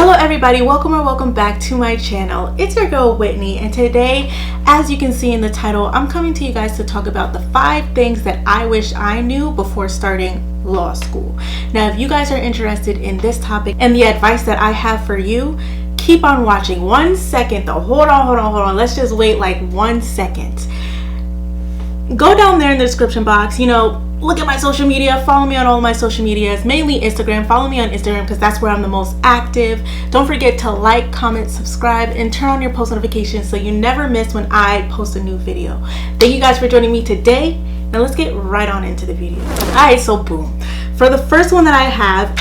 Hello everybody, welcome back to my channel. It's your girl Whitney, and today, as you can see in the title, I'm coming to you guys to talk about the 5 things that I wish I knew before starting law school. Now, if you guys are interested in this topic and the advice that I have for you, keep on watching. 1 second though, hold on, let's just wait like 1 second. Go down there in the description box, look at my social media, follow me on all of my social medias, mainly Instagram. Follow me on Instagram because that's where I'm the most active. Don't forget to like, comment, subscribe, and turn on your post notifications so you never miss when I post a new video. Thank you guys for joining me today. Now let's get right on into the video. Alright, so boom. For the first one that I have,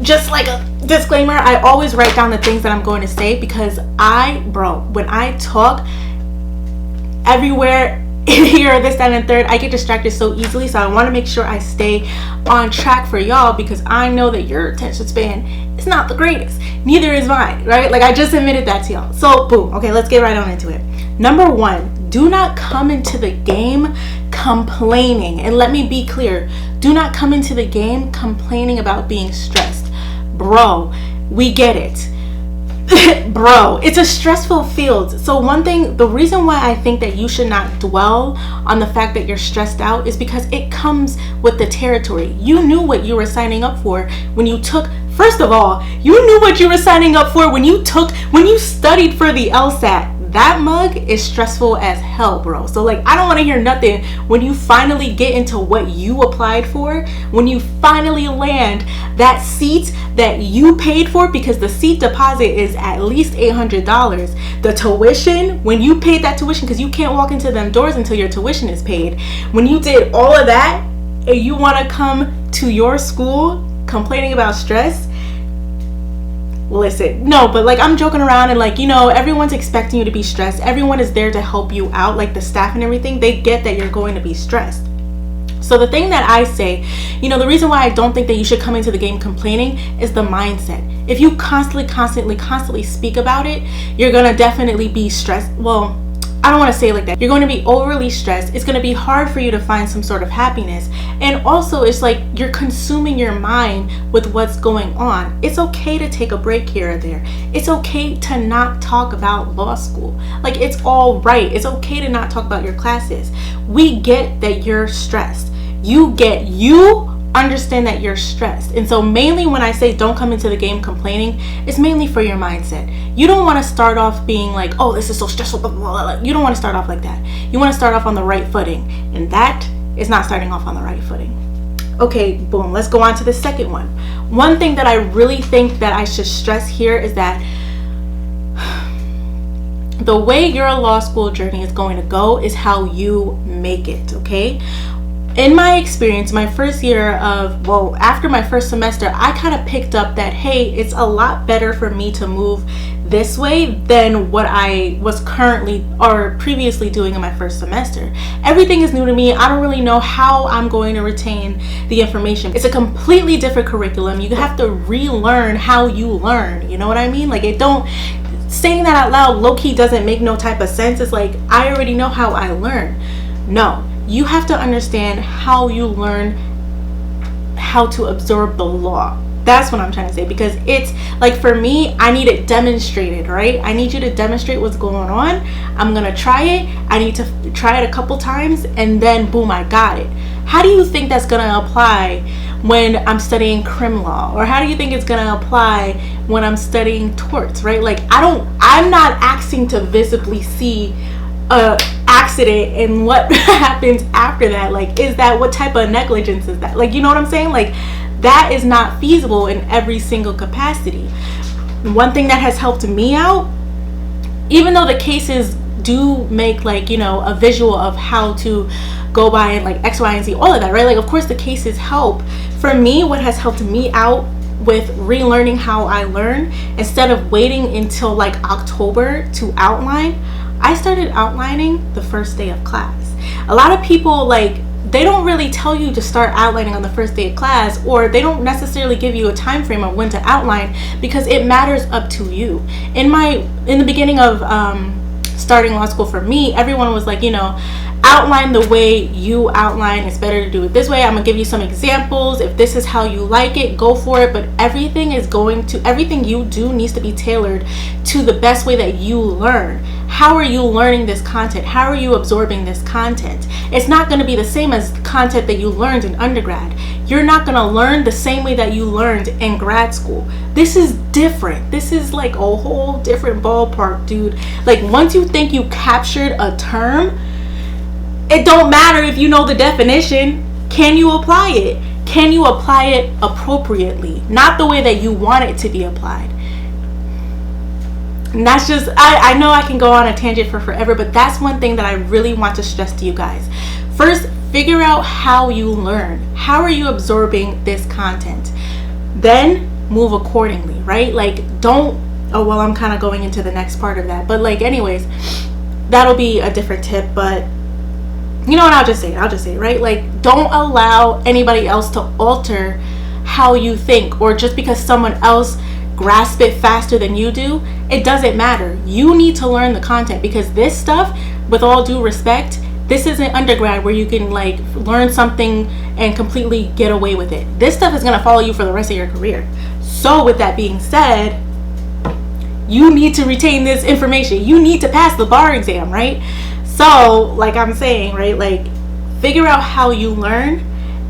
just like a disclaimer, I always write down the things that I'm going to say because when I talk everywhere, here, this, that, and third, I get distracted so easily. So I want to make sure I stay on track for y'all because I know that your attention span is not the greatest. Neither is mine, right? Like I just admitted that to y'all. So boom. Okay, let's get right on into it. Number 1, do not come into the game complaining. And let me be clear, do not come into the game complaining about being stressed. Bro, we get it. Bro, it's a stressful field. So the reason why I think that you should not dwell on the fact that you're stressed out is because it comes with the territory. You knew what you were signing up for when you took, first of all, you knew what you were signing up for when you studied for the LSAT. That mug is stressful as hell, bro. So like, I don't want to hear nothing when you finally get into what you applied for, when you finally land that seat that you paid for, because the seat deposit is at least $800. The tuition, when you paid that tuition, because you can't walk into them doors until your tuition is paid. When you did all of that and you want to come to your school complaining about stress, listen, no, but like I'm joking around and like, everyone's expecting you to be stressed. Everyone is there to help you out, like the staff and everything. They get that you're going to be stressed. So the thing that I say, the reason why I don't think that you should come into the game complaining is the mindset. If you constantly speak about it, you're going to definitely be stressed. Well, I don't want to say it like that. You're going to be overly stressed. It's going to be hard for you to find some sort of happiness. And also, it's like you're consuming your mind with what's going on. It's okay to take a break here or there. It's okay to not talk about law school. Like, it's all right. It's okay to not talk about your classes. We get that you're stressed. You understand that you're stressed. And so mainly when I say don't come into the game complaining, it's mainly for your mindset. You don't want to start off being like, oh, this is so stressful, blah, blah, blah. You don't want to start off like that. You want to start off on the right footing, and that is not starting off on the right footing. Okay, boom, let's go on to the second one. One thing that I really think that I should stress here is that the way your law school journey is going to go is how you make it, okay? In my experience, my first year after my first semester, I kind of picked up that, hey, it's a lot better for me to move this way than what I was currently or previously doing in my first semester. Everything is new to me. I don't really know how I'm going to retain the information. It's a completely different curriculum. You have to relearn how you learn. You know what I mean? Like, saying that out loud low-key doesn't make no type of sense. It's like, I already know how I learn. No. You have to understand how you learn how to absorb the law. That's what I'm trying to say, because it's like, for me, I need it demonstrated, right? I need you to demonstrate what's going on. I'm going to try it. I need to try it a couple times and then boom, I got it. How do you think that's going to apply when I'm studying crim law? Or how do you think it's going to apply when I'm studying torts, right? Like, I'm not asking to visibly see a accident and what happens after that. Like, what type of negligence is that? Like, you know what I'm saying? Like, that is not feasible in every single capacity. One thing that has helped me out, even though the cases do make like, a visual of how to go by and like X, Y, and Z, all of that, right? Like, of course the cases help. For me, what has helped me out with relearning how I learn, instead of waiting until like October to outline, I started outlining the first day of class. A lot of people, they don't really tell you to start outlining on the first day of class, or they don't necessarily give you a time frame of when to outline, because it matters up to you. In the beginning of starting law school, for me, everyone was like, outline the way you outline. It's better to do it this way. I'm gonna give you some examples. If this is how you like it, go for it. But everything you do needs to be tailored to the best way that you learn. How are you learning this content? How are you absorbing this content? It's not going to be the same as content that you learned in undergrad. You're not going to learn the same way that you learned in grad school. This is different. This is like a whole different ballpark, dude. Like, once you think you captured a term, it don't matter if you know the definition. Can you apply it? Can you apply it appropriately? Not the way that you want it to be applied. And that's just, I know I can go on a tangent for forever, but that's one thing that I really want to stress to you guys. First, figure out how you learn. How are you absorbing this content? Then move accordingly, right? Like, I'm kind of going into the next part of that. But like, anyways, that'll be a different tip, but you know what, I'll just say it, right? Like, don't allow anybody else to alter how you think, or just because someone else grasp it faster than you do, it doesn't matter. You need to learn the content, because this stuff, with all due respect, this isn't undergrad where you can like learn something and completely get away with it. This stuff is going to follow you for the rest of your career. So with that being said, you need to retain this information. You need to pass the bar exam, right? So like I'm saying, right, like, figure out how you learn.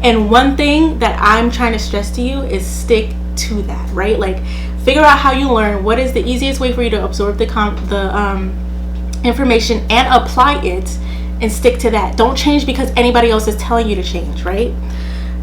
And one thing that I'm trying to stress to you is stick to that, right? Like, figure out how you learn. What is the easiest way for you to absorb the information and apply it, and stick to that. Don't change because anybody else is telling you to change, right?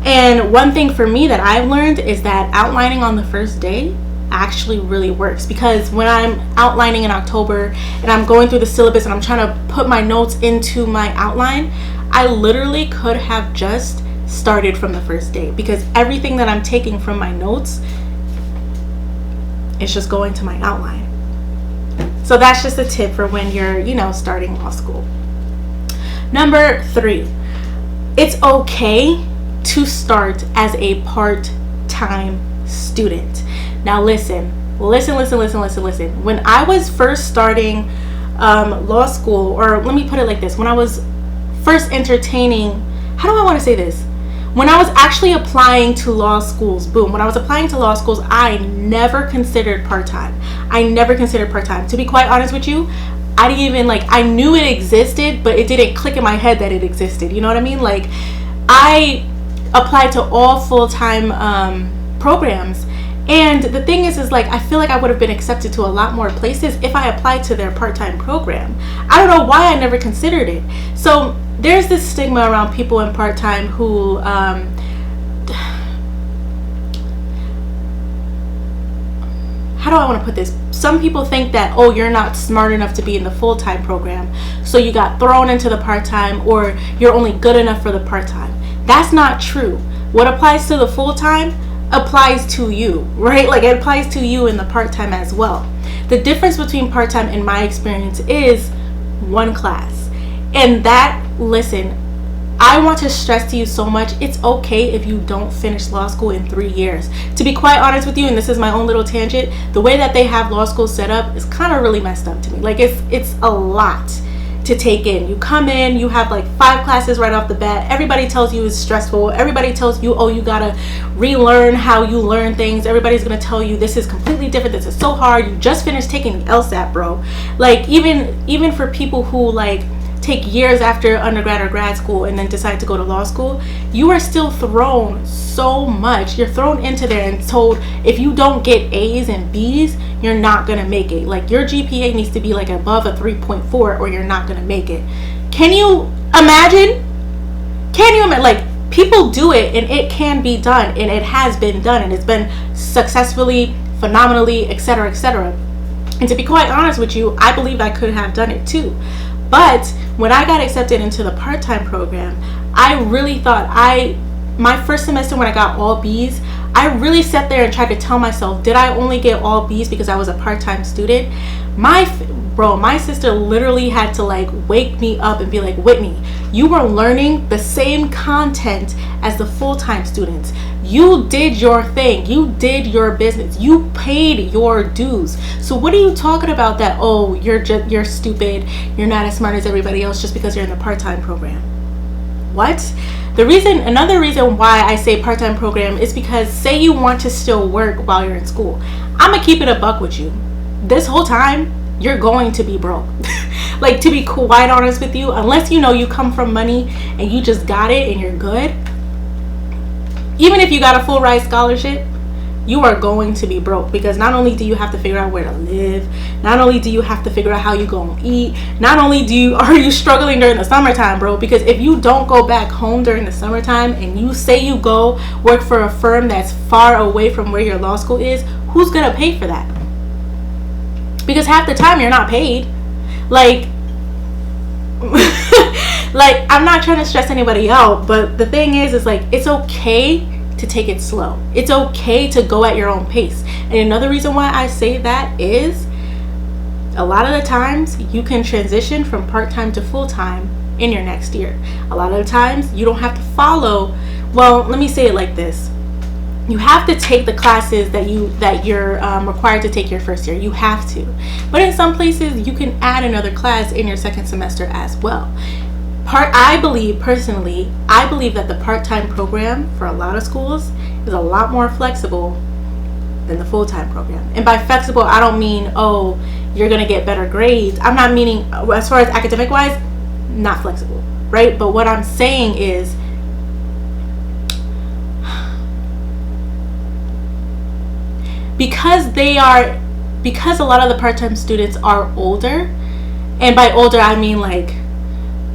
And one thing for me that I've learned is that outlining on the first day actually really works, because when I'm outlining in October and I'm going through the syllabus and I'm trying to put my notes into my outline, I literally could have just started from the first day, because everything that I'm taking from my notes, it's just going to my outline. So that's just a tip for when you're, starting law school. Number 3, it's okay to start as a part-time student. Now listen. When I was first starting law school, or let me put it like this, when I was first entertaining, how do I want to say this? When I was actually applying to law schools, when I was applying to law schools, I never considered part-time. To be quite honest with you, I didn't even I knew it existed, but it didn't click in my head that it existed. You know what I mean? Like, I applied to all full-time programs. And the thing is I feel like I would have been accepted to a lot more places if I applied to their part-time program. I don't know why I never considered it. So there's this stigma around people in part-time who, how do I want to put this? Some people think that, oh, you're not smart enough to be in the full-time program, so you got thrown into the part-time, or you're only good enough for the part-time. That's not true. What applies to the full-time applies to you, right? Like, it applies to you in the part-time as well. The difference between part-time, in my experience, is one class. And that, listen, I want to stress to you so much, it's okay if you don't finish law school in 3 years. To be quite honest with you, and this is my own little tangent, the way that they have law school set up is kind of really messed up to me. Like, it's a lot to take in. You come in, you have 5 classes right off the bat. Everybody tells you it's stressful. Everybody tells you, oh, you gotta relearn how you learn things. Everybody's gonna tell you this is completely different. This is so hard. You just finished taking the LSAT, bro. Like, even for people who take years after undergrad or grad school and then decide to go to law school, you are still thrown so much. You're thrown into there and told, if you don't get A's and B's, you're not gonna make it. Like, your GPA needs to be above a 3.4 or you're not gonna make it. Can you imagine? People do it, and it can be done, and it has been done, and it's been successfully, phenomenally, etc., etc. And to be quite honest with you, I believe I could have done it too. But when I got accepted into the part-time program, I really thought my first semester when I got all B's, I really sat there and tried to tell myself, did I only get all B's because I was a part-time student? My sister literally had to wake me up and be like, Whitney, you were learning the same content as the full-time students. You did your thing. You did your business. You paid your dues. So what are you talking about that, oh, you're stupid, you're not as smart as everybody else just because you're in the part-time program? What? Another reason why I say part-time program is because say you want to still work while you're in school. I'm gonna keep it a buck with you. This whole time, you're going to be broke. Like, to be quite honest with you, unless you know you come from money and you just got it and you're good, even if you got a full ride scholarship, you are going to be broke, because not only do you have to figure out where to live, not only do you have to figure out how you gonna eat, not only are you struggling during the summertime, bro, because if you don't go back home during the summertime and you say you go work for a firm that's far away from where your law school is, who's gonna pay for that? Because half the time you're not paid. Like like, I'm not trying to stress anybody out, but the thing is like, it's okay to take it slow. It's okay to go at your own pace. And another reason why I say that is a lot of the times you can transition from part-time to full-time in your next year. A lot of the times you don't have to follow, well, let me say it like this. You have to take the classes that you're required to take your first year. You have to. But in some places you can add another class in your second semester as well. I believe that the part-time program for a lot of schools is a lot more flexible than the full-time program. And by flexible, I don't mean, oh, you're gonna get better grades. I'm not meaning, as far as academic wise, not flexible, right? But what I'm saying is, because a lot of the part-time students are older, and by older I mean like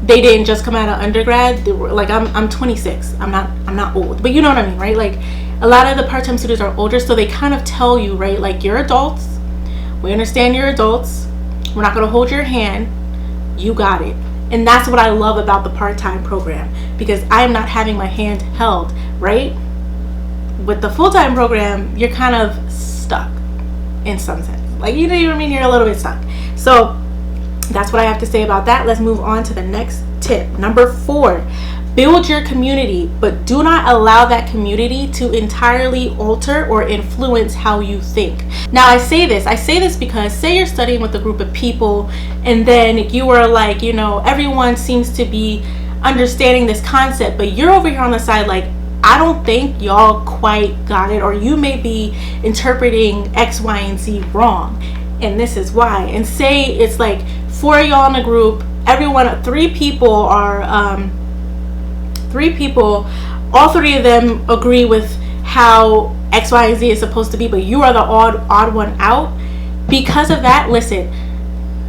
they didn't just come out of undergrad. They were like, I'm 26. I'm not old, but you know what I mean, right? Like, a lot of the part-time students are older, so they kind of tell you, right, like, you're adults, we understand you're adults, we're not going to hold your hand, you got it. And that's what I love about the part-time program, because I'm not having my hand held, right? With the full-time program, you're kind of stuck in some sense. Like, you know what I mean? You're a little bit stuck. So that's what I have to say about that. Let's move on to the next tip. Number 4, build your community, but do not allow that community to entirely alter or influence how you think. Now, I say this because say you're studying with a group of people and then you are like, you know, everyone seems to be understanding this concept, but you're over here on the side like, I don't think y'all quite got it, or you may be interpreting X, Y, and Z wrong, and this is why. And say it's like 4 of y'all in a group, everyone, 3 people, all 3 of them agree with how X, Y, and Z is supposed to be, but you are the odd one out. Because of that, listen,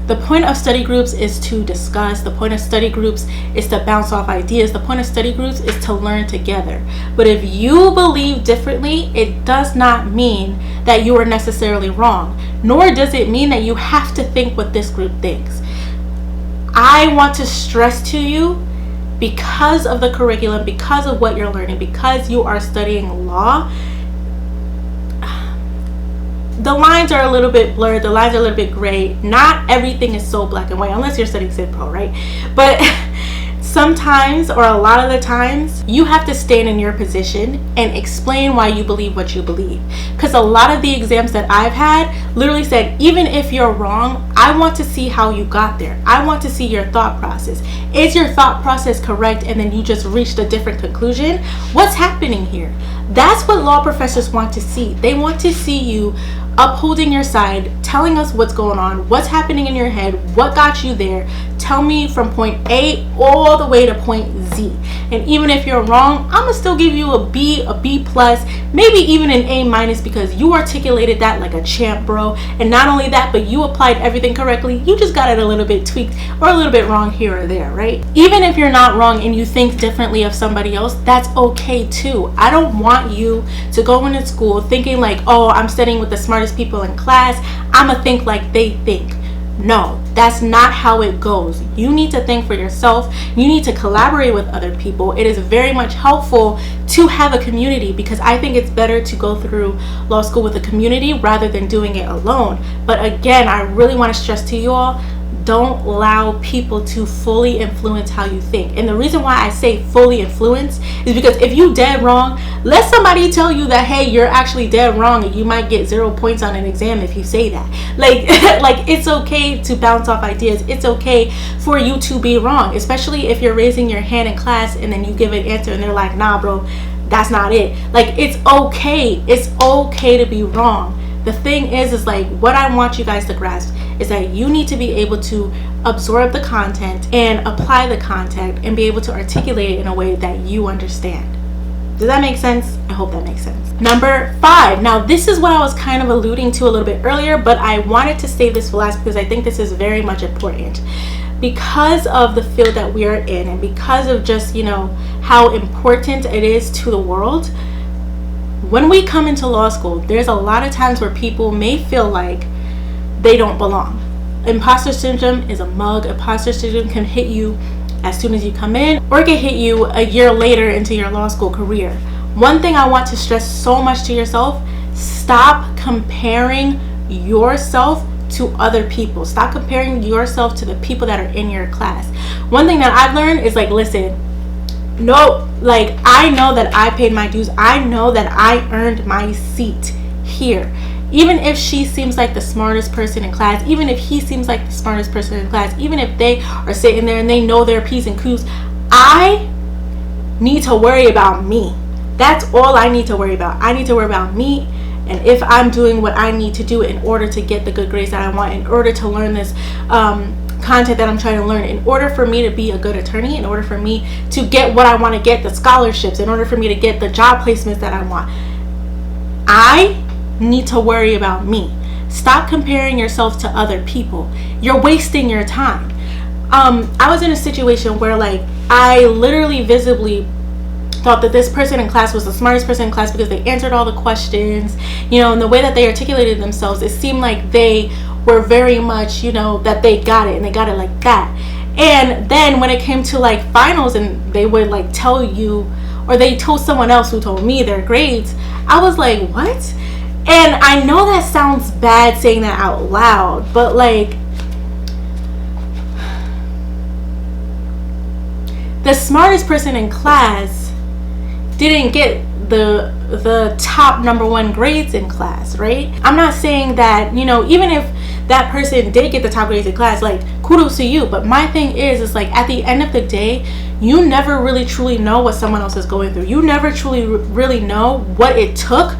the point of study groups is to discuss. The point of study groups is to bounce off ideas. The point of study groups is to learn together. But if you believe differently, it does not mean that you are necessarily wrong, nor does it mean that you have to think what this group thinks. I want to stress to you, because of the curriculum, because of what you're learning, because you are studying law, the lines are a little bit blurred, the lines are a little bit gray. Not everything is so black and white, unless you're studying Civ Pro, right? But sometimes, or a lot of the times, you have to stand in your position and explain why you believe what you believe. Because a lot of the exams that I've had literally said, even if you're wrong, I want to see how you got there. I want to see your thought process. Is your thought process correct and then you just reached a different conclusion? What's happening here? That's what law professors want to see. They want to see you upholding your side, telling us what's going on, what's happening in your head, what got you there. Tell me from point A all the way to point Z. And even if you're wrong, I'm gonna still give you a B plus, maybe even an A-, because you articulated that like a champ, bro. And not only that, but you applied everything correctly. You just got it a little bit tweaked or a little bit wrong here or there, right? Even if you're not wrong and you think differently of somebody else, that's okay too. I don't want you to go into school thinking like, oh, I'm studying with the smartest people in class, I'ma think like they think. No, that's not how it goes. You need to think for yourself. You need to collaborate with other people. It is very much helpful to have a community, because I think it's better to go through law school with a community rather than doing it alone. But again, I really want to stress to you all, don't allow people to fully influence how you think. And the reason why I say fully influence is because if you dead wrong, let somebody tell you that, hey, you're actually dead wrong and you might get 0 points on an exam if you say that. Like like it's okay to bounce off ideas. It's okay for you to be wrong, especially if you're raising your hand in class and then you give an answer and they're like, nah bro, that's not it. Like, it's okay. It's okay to be wrong. The thing is like, what I want you guys to grasp is that you need to be able to absorb the content and apply the content and be able to articulate it in a way that you understand. Does that make sense? I hope that makes sense. Number 5. Now, this is what I was kind of alluding to a little bit earlier, but I wanted to save this for last because I think this is very much important. Because of the field that we are in and because of just, you know, how important it is to the world, when we come into law school, there's a lot of times where people may feel like they don't belong. Imposter syndrome is a mug. Imposter syndrome can hit you as soon as you come in, or it can hit you a year later into your law school career. One thing I want to stress so much to yourself: stop comparing yourself to other people. Stop comparing yourself to the people that are in your class. One thing that I've learned is like, listen, no, like, I know that I paid my dues. I know that I earned my seat here. Even if she seems like the smartest person in class, even if he seems like the smartest person in class, even if they are sitting there and they know their P's and Q's, I need to worry about me. That's all I need to worry about. I need to worry about me, and if I'm doing what I need to do in order to get the good grades that I want, in order to learn this content that I'm trying to learn, in order for me to be a good attorney, in order for me to get what I want to get, the scholarships, in order for me to get the job placements that I want, I need to worry about me. Stop comparing yourself to other people. You're wasting your time. I was in a situation where, like, I literally visibly thought that this person in class was the smartest person in class because they answered all the questions, you know, and the way that they articulated themselves, it seemed like they were very much, you know, that they got it and they got it like that. And then when it came to like finals and they would like tell you, or they told someone else who told me their grades, I was like, what? And I know that sounds bad saying that out loud, but like, the smartest person in class didn't get the top #1 grades in class, right? I'm not saying that, you know, even if that person did get the top grades in class, like, kudos to you. But my thing is like, at the end of the day, you never really truly know what someone else is going through. You never truly really know what it took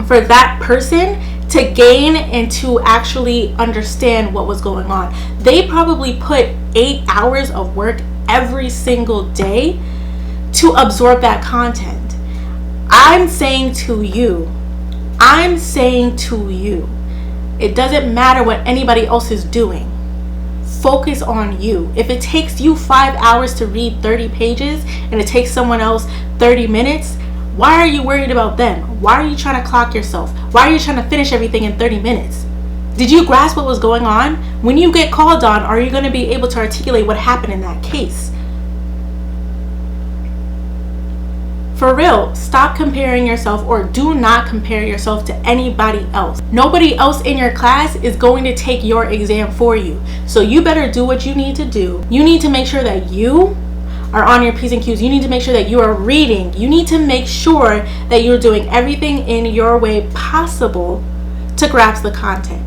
for that person to gain and to actually understand what was going on. They probably put 8 hours of work every single day to absorb that content. I'm saying to you, it doesn't matter what anybody else is doing. Focus on you. If it takes you 5 hours to read 30 pages and it takes someone else 30 minutes, why are you worried about them? Why are you trying to clock yourself? Why are you trying to finish everything in 30 minutes? Did you grasp what was going on? When you get called on, are you going to be able to articulate what happened in that case? For real, stop comparing yourself, or do not compare yourself to anybody else. Nobody else in your class is going to take your exam for you. So you better do what you need to do. You need to make sure that you are on your P's and Q's. You need to make sure that you are reading. You need to make sure that you're doing everything in your way possible to grasp the content.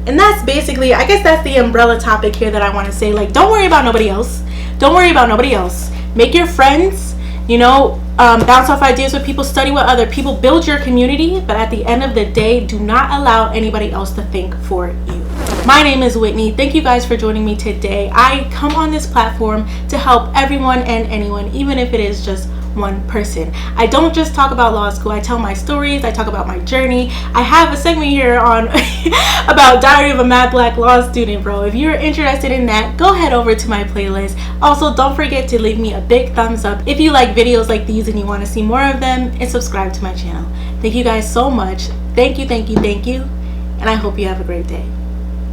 And that's basically, I guess that's the umbrella topic here that I want to say. Like, don't worry about nobody else. Don't worry about nobody else. Make your friends, you know, bounce off ideas with people, study with other people, build your community. But at the end of the day, do not allow anybody else to think for you. My name is Whitney. Thank you guys for joining me today. I come on this platform to help everyone and anyone, even if it is just one person. I don't just talk about law school. I tell my stories. I talk about my journey. I have a segment here on about Diary of a Mad Black Law Student, bro. If you're interested in that, go head over to my playlist. Also, don't forget to leave me a big thumbs up if you like videos like these and you want to see more of them, and subscribe to my channel. Thank you guys so much. Thank you, and I hope you have a great day.